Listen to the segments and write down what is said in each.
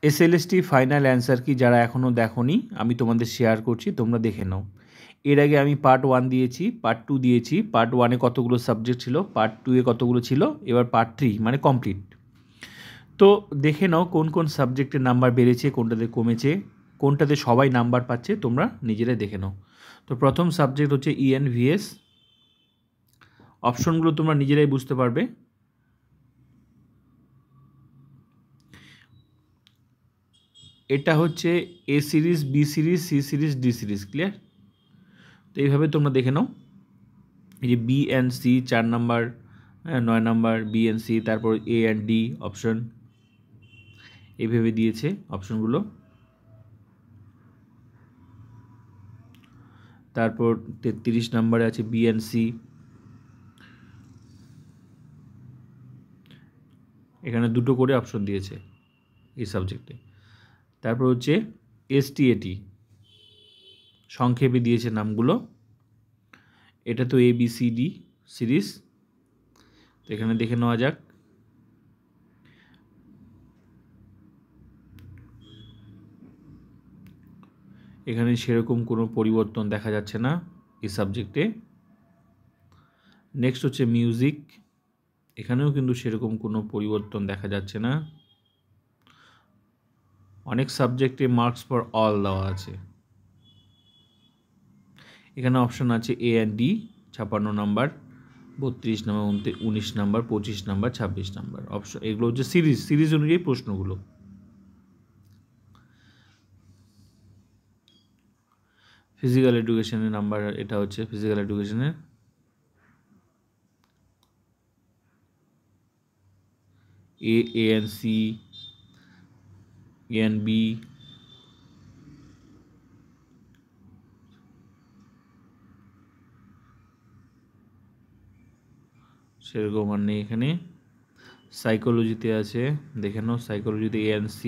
SLST final answer কি যারা এখনও দেখোনি আমি তোমাদের শেয়ার করছি, তোমরা দেখে নাও। এর আগে আমি পার্ট 1 দিয়েছি, পার্ট 2 দিয়েছি। পার্ট 1-এ কতগুলো সাবজেক্ট ছিল, পার্ট 2-এ কতগুলো ছিল, এবার পার্ট 3 মানে কমপ্লিট। তো দেখে নাও কোন কোন সাবজেক্টের নাম্বার বেড়েছে, কোনটাতে কমেছে, কোনটাতে সবাই নাম্বার পাচ্ছে, তোমরা নিজেরাই দেখে নাও। তো প্রথম সাবজেক্ট হচ্ছে ENVS। অপশনগুলো তোমরা নিজেরাই বুঝতে পারবে। এটা হচ্ছে A series, B series, C series, D series. Clear? তো এইভাবে তোমরা দেখে নাও। এই যে B and C 4 number, 9 number B and C, তারপর A and D অপশন, এইভাবে দিয়েছে অপশনগুলো। তারপর 33 নাম্বারে আছে B and C, এখানে দুটো করে অপশন দিয়েছে এই সাবজেক্টে। তারপর হচ্ছে STAT, সংক্ষেপে দিয়েছে নামগুলো। এটা তো ABCD সিরিজ। তো এখানে দেখে নেওয়া যাক। এখানে সেরকম কোনো পরিবর্তন দেখা যাচ্ছে না এই সাবজেক্টে। নেক্সট হচ্ছে মিউজিক, এখানেও কিন্তু সেরকম কোনো পরিবর্তন দেখা যাচ্ছে না। অনেক সাবজেক্টে মার্কস ফর অল দেওয়া আছে। এখানে অপশন আছে A and D, 56 number, 32 number, 19 number, 25 number, 26 number option. এগুলো হচ্ছে সিরিজ অনুযায়ী প্রশ্নগুলো। ফিজিক্যাল এডুকেশনের নাম্বার, এটা হচ্ছে ফিজিক্যাল এডুকেশনের। A and C, A and B, সেরকম আর নেই এখানে। সাইকোলজিতে আছে, দেখে নাও। সাইকোলজিতে A and C,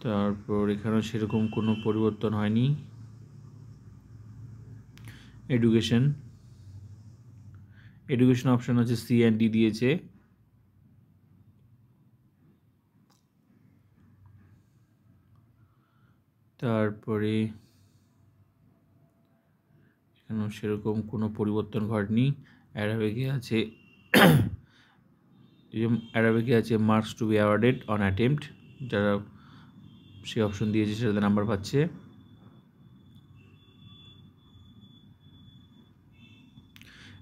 তারপর এখানেও সেরকম কোনো পরিবর্তন হয়নি। এডুকেশন অপশন হচ্ছে C and D দিয়েছে। তারপরে এখানেও সেরকম কোনো পরিবর্তন ঘটেনি। অ্যারাবিকে আছে অ্যারাবিকে আছে marks to be awarded on attempt, যারা সে অপশন দিয়েছে সেটাতে নাম্বার পাচ্ছে।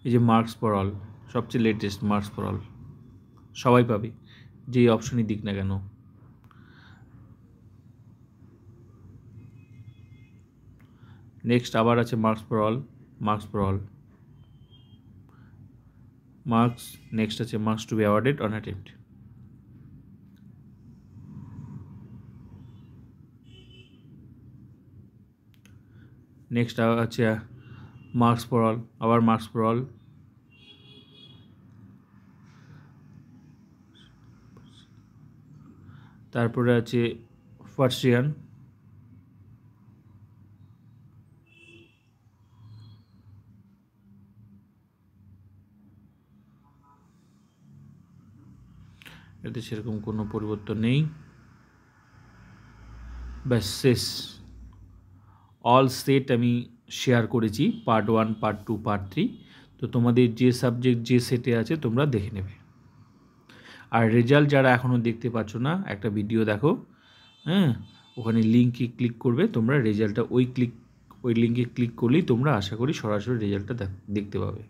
এই যে মার্কস ফর অল, সবচেয়ে লেটেস্ট মার্কস ফর অল, সবাই পাবে যেই অপশনই দিক না কেন। নেক্সট আবার আছে marks for all, marks. Next আছে marks to be awarded on attempt. Next আছে মার্কস ফর অল, আবার মার্কস ফর অল। তারপরে আছে পার্সিয়ান। এতে সেরকম কোনো পরিবর্তন নেই। ব্যাস শেষ। অল সেট আমি শেয়ার করেছি, পার্ট 1, পার্ট 2, পার্ট 3। তো তোমাদের যে সাবজেক্ট যে সেটে আছে তোমরা দেখে নেবে। আর রেজাল্ট যারা এখনও দেখতে পাচ্ছ না, একটা ভিডিও দেখো, হ্যাঁ, ওখানে লিঙ্কে ক্লিক করবে তোমরা। রেজাল্টটা ওই লিঙ্কে ক্লিক করলেই তোমরা আশা করি সরাসরি রেজাল্টটা দেখতে পাবে।